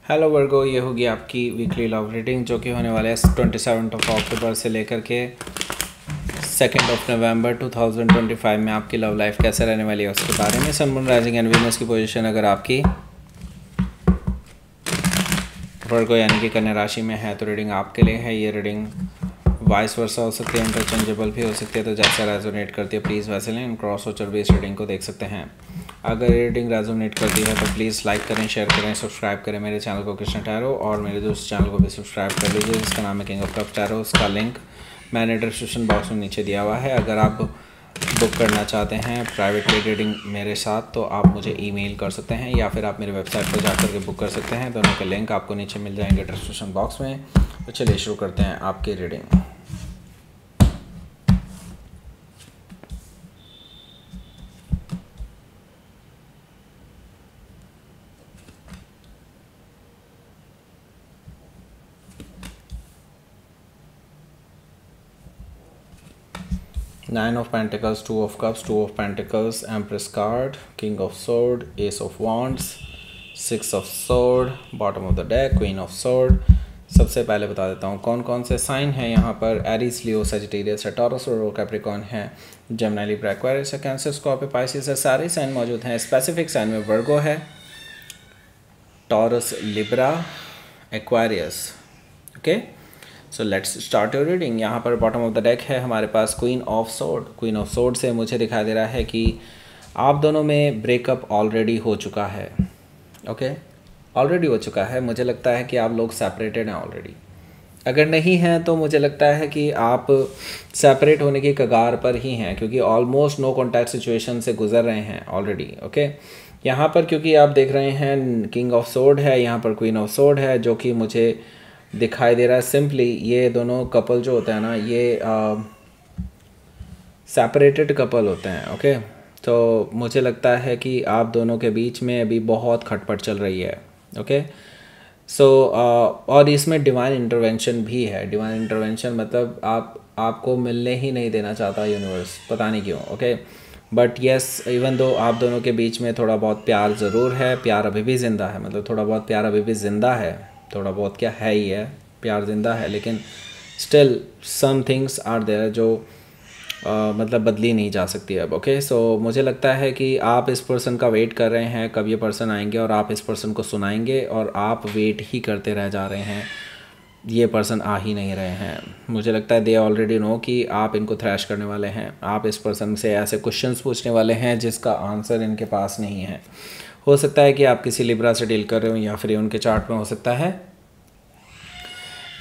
Hello वर्गो, ये होगी आपकी वीकली लव रीडिंग जो कि होने वाले है 27 अक्टूबर से लेकर के 2 नवंबर 2025 में आपकी लव लाइफ कैसे रहने वाली है उसके बारे में। सन, मून, राइजिंग एंड वीनस की पोजीशन अगर आपकी वर्गो यानी कि कन्या राशि में है तो रीडिंग आपके लिए है। ये रीडिंग वाइस वर्सा हो सकती है, इंटरचेंजेबल भी हो सकती है, तो जैसा रेजोनेट करती है प्लीज़ वैसे लें। क्रॉस वोचर बेस्ड रीडिंग को देख सकते हैं। अगर रीडिंग रेजोनेट करती है तो प्लीज़ लाइक करें, शेयर करें, सब्सक्राइब करें मेरे चैनल को कृष्ण टैरो, और मेरे दोस्त चैनल को भी सब्सक्राइब कर लीजिए जिसका नाम है किंग ऑफ कप्स टैरो। उसका लिंक मैंने डिस्क्रिप्शन बॉक्स में नीचे दिया हुआ है। अगर आप बुक करना चाहते हैं प्राइवेट रीडिंग मेरे साथ तो आप मुझे ईमेल कर सकते हैं या फिर आप मेरे वेबसाइट पर जाकर के बुक कर सकते हैं। दोनों के लिंक आपको नीचे मिल जाएंगे डिस्क्रिप्शन बॉक्स में। तो चलिए शुरू करते हैं आपकी reading. Nine of Pentacles, Two of Cups, Two of Pentacles, Empress card, King of Sword, Ace of Wands, Six of Sword, bottom of the deck, Queen of Sword। सबसे पहले बता देता हूँ कौन कौन से साइन हैं यहाँ पर। एरीज, लियो, सजिटेरियस है, टॉरस और कैप्रिकॉर्न है, जेमिनी, लिब्रा, एक्वेरियस है, कैंसर, स्कॉर्पियो, पाइसिस है। सारे साइन मौजूद हैं। स्पेसिफिक साइन में वर्गो है, Taurus, Libra, Aquarius. Okay, so let's start your reading. यहाँ पर बॉटम ऑफ द डेक है हमारे पास queen of sword. Queen of sword से मुझे दिखाई दे रहा है कि आप दोनों में ब्रेकअप ऑलरेडी हो चुका है। ओके, ऑलरेडी हो चुका है। मुझे लगता है कि आप लोग सेपरेटेड हैं ऑलरेडी। अगर नहीं हैं तो मुझे लगता है कि आप सेपरेट होने की कगार पर ही हैं, क्योंकि ऑलमोस्ट नो कॉन्टैक्ट सिचुएशन से गुजर रहे हैं ऑलरेडी। ओके, यहाँ पर क्योंकि आप देख रहे हैं किंग ऑफ सोर्ड है, यहाँ पर क्वीन ऑफ सोर्ड है, जो कि मुझे दिखाई दे रहा है सिंपली ये दोनों कपल जो होते हैं ना, ये सेपरेटेड कपल होते हैं। ओके, तो मुझे लगता है कि आप दोनों के बीच में अभी बहुत खटपट चल रही है। ओके, सो और इसमें डिवाइन इंटरवेंशन भी है। डिवाइन इंटरवेंशन मतलब आपको मिलने ही नहीं देना चाहता यूनिवर्स, पता नहीं क्यों। Okay, but yes, even though आप दोनों के बीच में थोड़ा बहुत प्यार ज़रूर है, प्यार अभी भी ज़िंदा है, मतलब थोड़ा बहुत प्यार अभी भी ज़िंदा है, थोड़ा बहुत क्या है ही है, प्यार ज़िंदा है, लेकिन still some things are there जो मतलब बदली नहीं जा सकती अब। ओके, सो मुझे लगता है कि आप इस पर्सन का वेट कर रहे हैं कब ये पर्सन आएंगे, और आप इस पर्सन को सुनाएंगे, और आप वेट ही करते रह जा रहे हैं। ये पर्सन आ ही नहीं रहे हैं। मुझे लगता है दे ऑलरेडी नो कि आप इनको थ्रैश करने वाले हैं। आप इस पर्सन से ऐसे क्वेश्चंस पूछने वाले हैं जिसका आंसर इनके पास नहीं है। हो सकता है कि आप किसी लिब्रा से डील कर रहे हो, या फिर उनके चार्ट में हो सकता है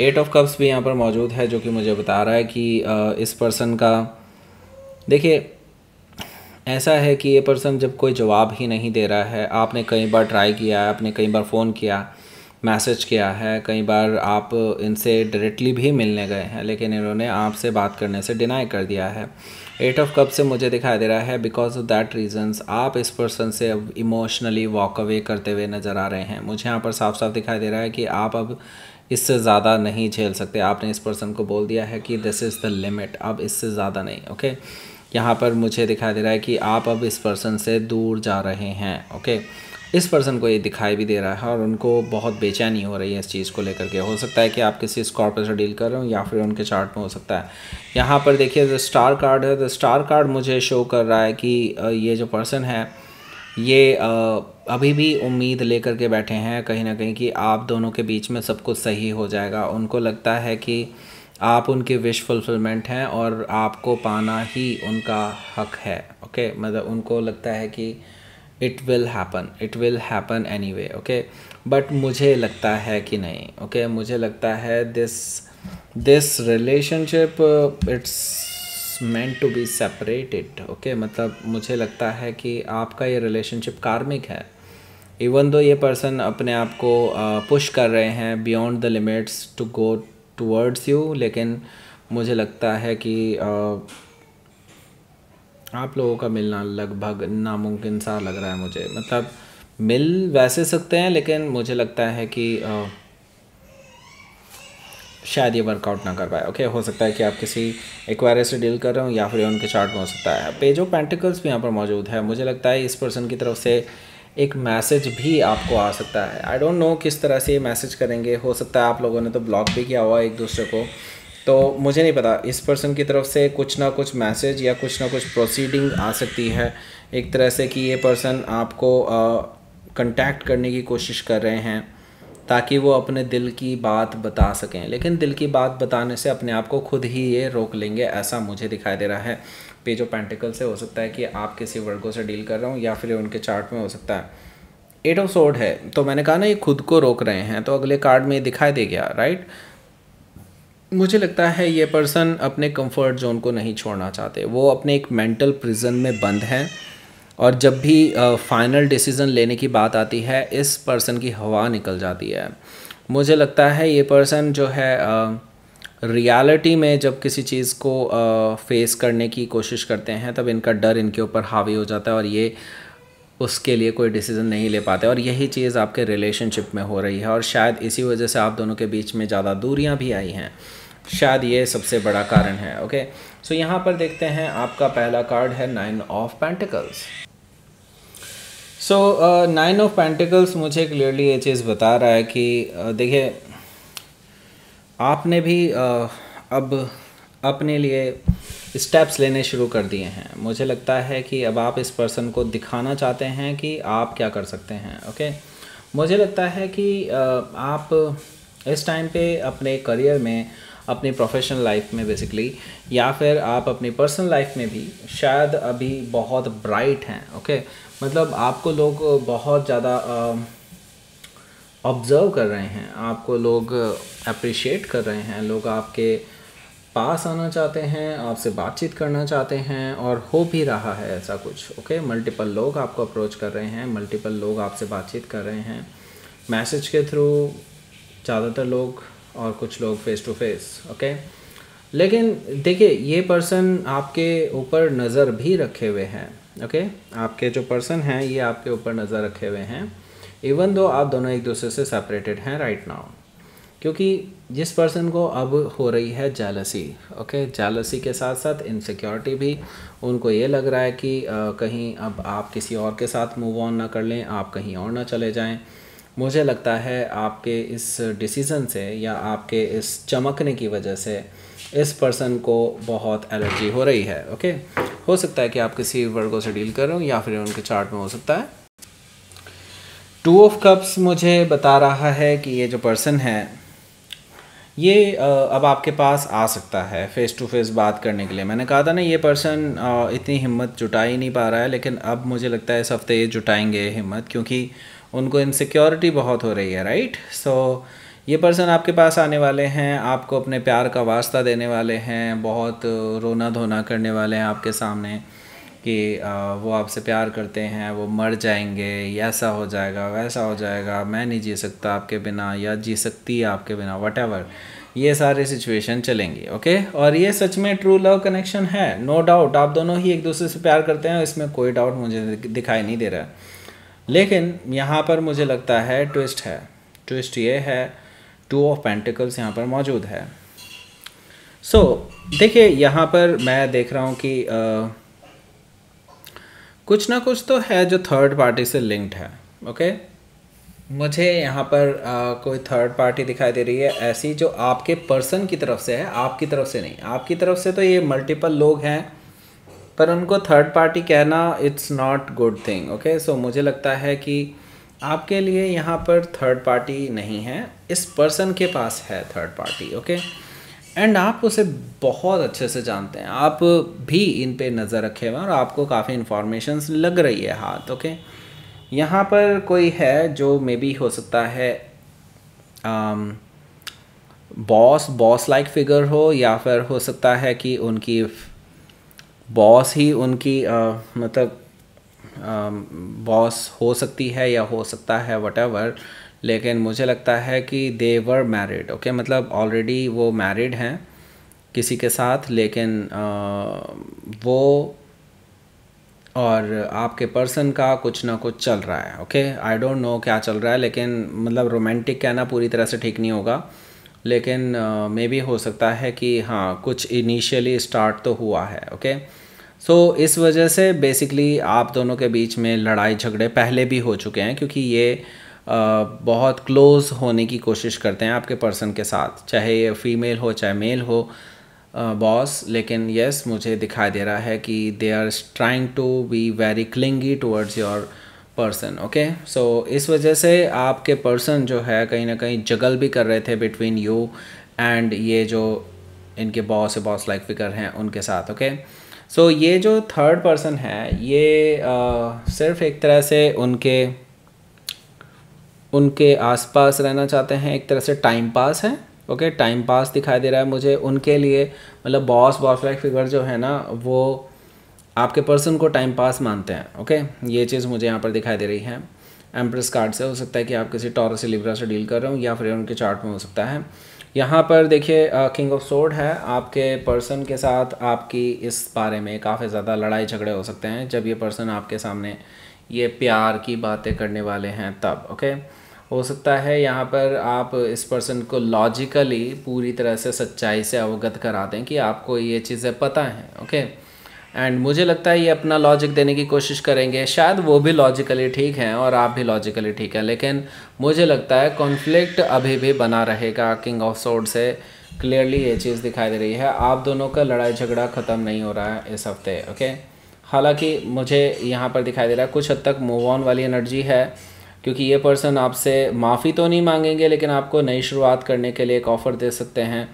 8 ऑफ कप्स भी यहाँ पर मौजूद है, जो कि मुझे बता रहा है कि इस पर्सन का, देखिए ऐसा है कि ये पर्सन जब कोई जवाब ही नहीं दे रहा है, आपने कई बार ट्राई किया है, आपने कई बार फ़ोन किया, मैसेज किया है, कई बार आप इनसे डायरेक्टली भी मिलने गए हैं, लेकिन इन्होंने आपसे बात करने से डिनाई कर दिया है। 8 ऑफ कप से मुझे दिखाई दे रहा है बिकॉज ऑफ दैट रीजंस आप इस पर्सन से अब इमोशनली वॉक अवे करते हुए नज़र आ रहे हैं। मुझे यहाँ पर साफ साफ दिखाई दे रहा है कि आप अब इससे ज़्यादा नहीं झेल सकते। आपने इस पर्सन को बोल दिया है कि दिस इज़ द लिमिट, अब इससे ज़्यादा नहीं। ओके, यहाँ पर मुझे दिखाई दे रहा है कि आप अब इस पर्सन से दूर जा रहे हैं। ओके, इस पर्सन को ये दिखाई भी दे रहा है और उनको बहुत बेचैनी हो रही है इस चीज़ को लेकर के। हो सकता है कि आप किसी स्कॉर्पियो से डील कर रहे हो, या फिर उनके चार्ट में हो सकता है। यहाँ पर देखिए द स्टार कार्ड है। द स्टार कार्ड मुझे शो कर रहा है कि ये जो पर्सन है ये अभी भी उम्मीद लेकर के बैठे हैं कहीं ना कहीं कि आप दोनों के बीच में सब कुछ सही हो जाएगा। उनको लगता है कि आप उनकी विश फुलफिलमेंट हैं और आपको पाना ही उनका हक है। ओके, मतलब उनको लगता है कि it will happen anyway. Okay, but मुझे लगता है कि नहीं। ओके, मुझे लगता है this relationship it's meant to be separated. Okay, मतलब मुझे लगता है कि आपका ये रिलेशनशिप कार्मिक है। इवन दो ये पर्सन अपने आप को पुश कर रहे हैं beyond the limits to go towards you, लेकिन मुझे लगता है कि आप लोगों का मिलना लगभग नामुमकिन सा लग रहा है मुझे। मतलब मिल वैसे सकते हैं, लेकिन मुझे लगता है कि शायद ये वर्कआउट ना कर पाए। ओके, हो सकता है कि आप किसी एक्वायरस से डील कर रहे हो, या फिर उनके चार्ट में हो सकता है पेज ऑफ पेंटिकल्स भी यहाँ पर मौजूद है। मुझे लगता है इस पर्सन की तरफ से एक मैसेज भी आपको आ सकता है। आई डोंट नो किस तरह से ये मैसेज करेंगे, हो सकता है आप लोगों ने तो ब्लॉक भी किया हुआ एक दूसरे को, तो मुझे नहीं पता। इस पर्सन की तरफ से कुछ ना कुछ मैसेज या कुछ ना कुछ प्रोसीडिंग आ सकती है एक तरह से कि ये पर्सन आपको कांटेक्ट करने की कोशिश कर रहे हैं ताकि वो अपने दिल की बात बता सकें, लेकिन दिल की बात बताने से अपने आप को खुद ही ये रोक लेंगे, ऐसा मुझे दिखाई दे रहा है। पेज ऑफ पेंटिकल से हो सकता है कि आप किसी वर्गों से डील कर रहे हो या फिर उनके चार्ट में हो सकता है। एट ऑफ सोर्ड है, तो मैंने कहा ना ये खुद को रोक रहे हैं, तो अगले कार्ड में दिखाई दे गया, राइट। मुझे लगता है ये पर्सन अपने कंफर्ट जोन को नहीं छोड़ना चाहते, वो अपने एक मेंटल प्रिजन में बंद हैं, और जब भी फाइनल डिसीज़न लेने की बात आती है इस पर्सन की हवा निकल जाती है। मुझे लगता है ये पर्सन जो है रियलिटी में जब किसी चीज़ को फेस करने की कोशिश करते हैं तब इनका डर इनके ऊपर हावी हो जाता है और ये उसके लिए कोई डिसीज़न नहीं ले पाते, और यही चीज़ आपके रिलेशनशिप में हो रही है, और शायद इसी वजह से आप दोनों के बीच में ज़्यादा दूरियां भी आई हैं, शायद ये सबसे बड़ा कारण है। ओके, सो यहाँ पर देखते हैं आपका पहला कार्ड है 9 of pentacles. So 9 of pentacles मुझे क्लियरली ये चीज़ बता रहा है कि देखिए आपने भी अब अपने लिए स्टेप्स लेने शुरू कर दिए हैं। मुझे लगता है कि अब आप इस पर्सन को दिखाना चाहते हैं कि आप क्या कर सकते हैं। ओके, मुझे लगता है कि आप इस टाइम पे अपने करियर में, अपनी प्रोफेशनल लाइफ में बेसिकली, या फिर आप अपनी पर्सनल लाइफ में भी शायद अभी बहुत ब्राइट हैं। ओके, मतलब आपको लोग बहुत ज़्यादा ऑब्ज़र्व कर रहे हैं, आपको लोग अप्रिशिएट कर रहे हैं, लोग आपके पास आना चाहते हैं, आपसे बातचीत करना चाहते हैं, और हो भी रहा है ऐसा कुछ। ओके, मल्टीपल लोग आपको अप्रोच कर रहे हैं, मल्टीपल लोग आपसे बातचीत कर रहे हैं मैसेज के थ्रू, ज़्यादातर लोग, और कुछ लोग फेस टू फेस। ओके, लेकिन देखिए ये पर्सन आपके ऊपर नज़र भी रखे हुए हैं। ओके, आपके जो पर्सन हैं ये आपके ऊपर नज़र रखे हुए हैं, इवन दो आप दोनों एक दूसरे से सेपरेटेड हैं राइट नाउ, क्योंकि जिस पर्सन को अब हो रही है जेलसी। ओके, जेलसी के साथ साथ इनसिक्योरिटी भी, उनको ये लग रहा है कि कहीं अब आप किसी और के साथ मूव ऑन ना कर लें, आप कहीं और ना चले जाएं। मुझे लगता है आपके इस डिसीज़न से या आपके इस चमकने की वजह से इस पर्सन को बहुत एलर्जी हो रही है। ओके, हो सकता है कि आप किसी वर्गों से डील कर रहे हो या फिर उनके चार्ट में हो सकता है। 2 ऑफ कप्स मुझे बता रहा है कि ये जो पर्सन है ये अब आपके पास आ सकता है फ़ेस टू फेस बात करने के लिए। मैंने कहा था ना ये पर्सन इतनी हिम्मत जुटा ही नहीं पा रहा है, लेकिन अब मुझे लगता है इस हफ्ते ये जुटाएंगे हिम्मत, क्योंकि उनको इनसिक्योरिटी बहुत हो रही है, राइट। सो ये पर्सन आपके पास आने वाले हैं, आपको अपने प्यार का वास्ता देने वाले हैं, बहुत रोना धोना करने वाले हैं आपके सामने कि वो आपसे प्यार करते हैं, वो मर जाएंगे, ऐसा हो जाएगा, वैसा हो जाएगा, मैं नहीं जी सकता आपके बिना, या जी सकती है आपके बिना, वटेवर, ये सारे सिचुएशन चलेंगी। ओके, और ये सच में ट्रू लव कनेक्शन है, नो डाउट। आप दोनों ही एक दूसरे से प्यार करते हैं, इसमें कोई डाउट मुझे दिखाई नहीं दे रहा है। लेकिन यहाँ पर मुझे लगता है ट्विस्ट है। ट्विस्ट ये है 2 ऑफ पेंटिकल्स यहाँ पर मौजूद है। सो देखिए यहाँ पर मैं देख रहा हूँ कि कुछ ना कुछ तो है जो थर्ड पार्टी से लिंक्ड है। ओके, मुझे यहाँ पर कोई थर्ड पार्टी दिखाई दे रही है ऐसी जो आपके पर्सन की तरफ से है, आपकी तरफ से नहीं। आपकी तरफ से तो ये मल्टीपल लोग हैं, पर उनको थर्ड पार्टी कहना it's not good thing. Okay, so मुझे लगता है कि आपके लिए यहाँ पर थर्ड पार्टी नहीं है, इस पर्सन के पास है थर्ड पार्टी। ओके, एंड आप उसे बहुत अच्छे से जानते हैं, आप भी इन पे नज़र रखे हुए हैं और आपको काफ़ी इन्फॉर्मेशंस लग रही है हाथ। ओके, यहाँ पर कोई है जो मे बी हो सकता है बॉस लाइक फिगर हो, या फिर हो सकता है कि उनकी बॉस ही उनकी मतलब बॉस हो सकती है या हो सकता है वटेवर, लेकिन मुझे लगता है कि दे वर मैरिड। ओके, मतलब ऑलरेडी वो मैरिड हैं किसी के साथ, लेकिन वो और आपके पर्सन का कुछ ना कुछ चल रहा है। ओके, आई डोंट नो क्या चल रहा है, लेकिन मतलब रोमांटिक कहना पूरी तरह से ठीक नहीं होगा, लेकिन मे बी हो सकता है कि हाँ कुछ इनिशियली स्टार्ट तो हुआ है। ओके, इस वजह से बेसिकली आप दोनों के बीच में लड़ाई झगड़े पहले भी हो चुके हैं, क्योंकि ये बहुत क्लोज़ होने की कोशिश करते हैं आपके पर्सन के साथ, चाहे ये फीमेल हो चाहे मेल हो बॉस। लेकिन यस, मुझे दिखाई दे रहा है कि they are trying to be very clingy towards your person. Okay, so इस वजह से आपके पर्सन जो है कहीं ना कहीं जगल भी कर रहे थे बिटवीन यू एंड ये जो इनके बॉस लाइक फिगर हैं उनके साथ। ओके, सो ये जो थर्ड पर्सन है ये सिर्फ एक तरह से उनके आसपास रहना चाहते हैं, एक तरह से टाइम पास है। ओके, टाइम पास दिखाई दे रहा है मुझे उनके लिए, मतलब बॉस लाइक फिगर जो है ना वो आपके पर्सन को टाइम पास मानते हैं। ओके, ये चीज़ मुझे यहाँ पर दिखाई दे रही है। एम्प्रेस कार्ड से हो सकता है कि आप किसी टॉरस से लिब्रा से डील कर रहे हो, या फिर उनके चार्ट में हो सकता है। यहाँ पर देखिए किंग ऑफ सोर्ड है, आपके पर्सन के साथ आपकी इस बारे में काफ़ी ज़्यादा लड़ाई झगड़े हो सकते हैं जब ये पर्सन आपके सामने ये प्यार की बातें करने वाले हैं तब। ओके, हो सकता है यहाँ पर आप इस पर्सन को लॉजिकली पूरी तरह से सच्चाई से अवगत करा दें कि आपको ये चीज़ें पता हैं। ओके, एंड मुझे लगता है ये अपना लॉजिक देने की कोशिश करेंगे, शायद वो भी लॉजिकली ठीक हैं और आप भी लॉजिकली ठीक हैं, लेकिन मुझे लगता है कॉन्फ्लिक्ट अभी भी बना रहेगा। किंग ऑफ सोर्ड से क्लियरली ये चीज़ दिखाई दे रही है, आप दोनों का लड़ाई झगड़ा ख़त्म नहीं हो रहा है इस हफ्ते। ओके, हालांकि मुझे यहाँ पर दिखाई दे रहा है कुछ हद तक मूव ऑन वाली एनर्जी है, क्योंकि ये पर्सन आपसे माफ़ी तो नहीं मांगेंगे लेकिन आपको नई शुरुआत करने के लिए एक ऑफ़र दे सकते हैं।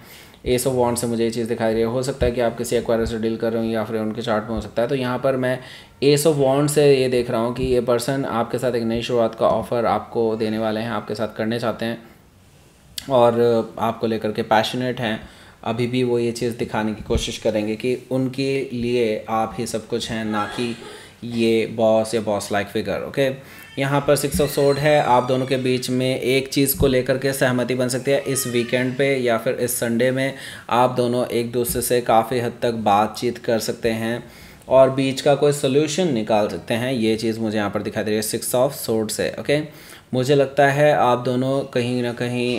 एस ऑफ वॉन्ड से मुझे ये चीज़ दिखाई दे रही है, हो सकता है कि आप किसी एक्वायरर से डील कर रहे हो या फिर उनके चार्ट में हो सकता है। तो यहाँ पर मैं एस ऑफ वॉन्ड से ये देख रहा हूँ कि ये पर्सन आपके साथ एक नई शुरुआत का ऑफ़र आपको देने वाले हैं, आपके साथ करने चाहते हैं और आपको लेकर के पैशनेट हैं। अभी भी वो ये चीज़ दिखाने की कोशिश करेंगे कि उनके लिए आप ही सब कुछ हैं, ना कि ये बॉस या बॉस लाइक फिगर। ओके, यहाँ पर 6 ऑफ सोर्ड है, आप दोनों के बीच में एक चीज़ को लेकर के सहमति बन सकती है इस वीकेंड पे या फिर इस संडे में। आप दोनों एक दूसरे से काफ़ी हद तक बातचीत कर सकते हैं और बीच का कोई सोल्यूशन निकाल सकते हैं, ये चीज़ मुझे यहाँ पर दिखाई दे रही है 6 ऑफ सोर्ड से। ओके, मुझे लगता है आप दोनों कहीं ना कहीं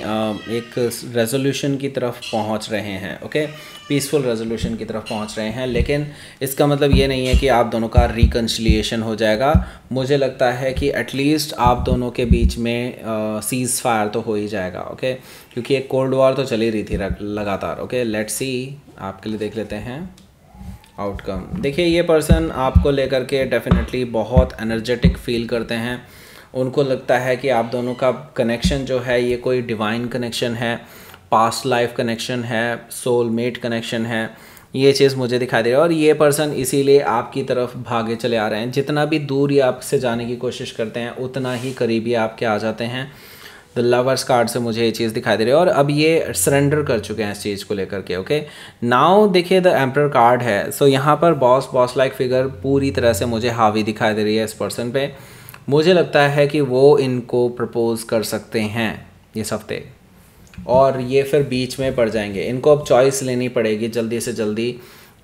एक रेजोल्यूशन की तरफ पहुंच रहे हैं। ओके, पीसफुल रेजोल्यूशन की तरफ पहुंच रहे हैं, लेकिन इसका मतलब ये नहीं है कि आप दोनों का रिकन्सिलिएशन हो जाएगा। मुझे लगता है कि एटलीस्ट आप दोनों के बीच में सीज़ फायर तो हो ही जाएगा। ओके, क्योंकि एक कोल्ड वॉर तो चल ही रही थी लगातार। ओके, लेट्स सी, आपके लिए देख लेते हैं आउटकम। देखिए, ये पर्सन आपको लेकर के डेफिनेटली बहुत एनर्जेटिक फील करते हैं, उनको लगता है कि आप दोनों का कनेक्शन जो है ये कोई डिवाइन कनेक्शन है, पास्ट लाइफ कनेक्शन है, सोलमेट कनेक्शन है, ये चीज़ मुझे दिखाई दे रही है। और ये पर्सन इसीलिए आपकी तरफ भागे चले आ रहे हैं, जितना भी दूर ये आपसे जाने की कोशिश करते हैं उतना ही करीबी आपके आ जाते हैं। द लवर्स कार्ड से मुझे ये चीज़ दिखाई दे रही है और अब ये सरेंडर कर चुके हैं इस चीज़ को लेकर के। ओके, नाउ देखिए द एम्परर कार्ड है, सो यहाँ पर बॉस लाइक फिगर पूरी तरह से मुझे हावी दिखाई दे रही है इस पर्सन पे। मुझे लगता है कि वो इनको प्रपोज कर सकते हैं इस हफ्ते और ये फिर बीच में पड़ जाएंगे। इनको अब चॉइस लेनी पड़ेगी जल्दी से जल्दी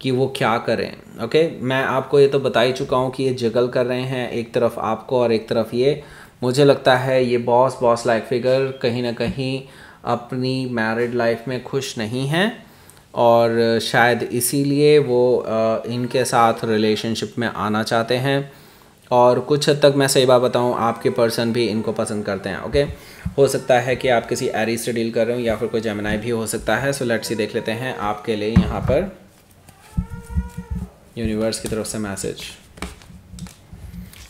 कि वो क्या करें। ओके, मैं आपको ये तो बता ही चुका हूँ कि ये जगल कर रहे हैं, एक तरफ आपको और एक तरफ ये। मुझे लगता है ये बॉस लाइक फिगर कहीं ना कहीं अपनी मैरिड लाइफ में खुश नहीं हैं और शायद इसीलिए वो इनके साथ रिलेशनशिप में आना चाहते हैं। और कुछ हद तक मैं सही बात बताऊं, आपके पर्सन भी इनको पसंद करते हैं। ओके, हो सकता है कि आप किसी एरीज से डील कर रहे हो या फिर कोई जेमिनी भी हो सकता है। सो लेट्स सी, देख लेते हैं आपके लिए यहाँ पर यूनिवर्स की तरफ से मैसेज।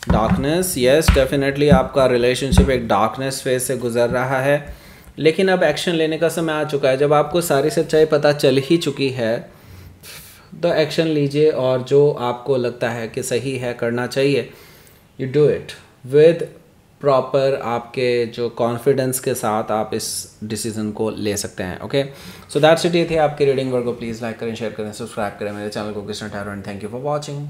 डार्कनेस, यस डेफिनेटली आपका रिलेशनशिप एक डार्कनेस फेज से गुजर रहा है, लेकिन अब एक्शन लेने का समय आ चुका है। जब आपको सारी सच्चाई पता चल ही चुकी है तो एक्शन लीजिए और जो आपको लगता है कि सही है, करना चाहिए, you do it with proper आपके जो कॉन्फिडेंस के साथ आप इस डिसीजन को ले सकते हैं। Okay, so that's it. ये थी आपकी रीडिंग। वर्गो प्लीज़ लाइक करें, शेयर करें, सब्सक्राइब करें मेरे चैनल को Krishna tarot and thank you for watching.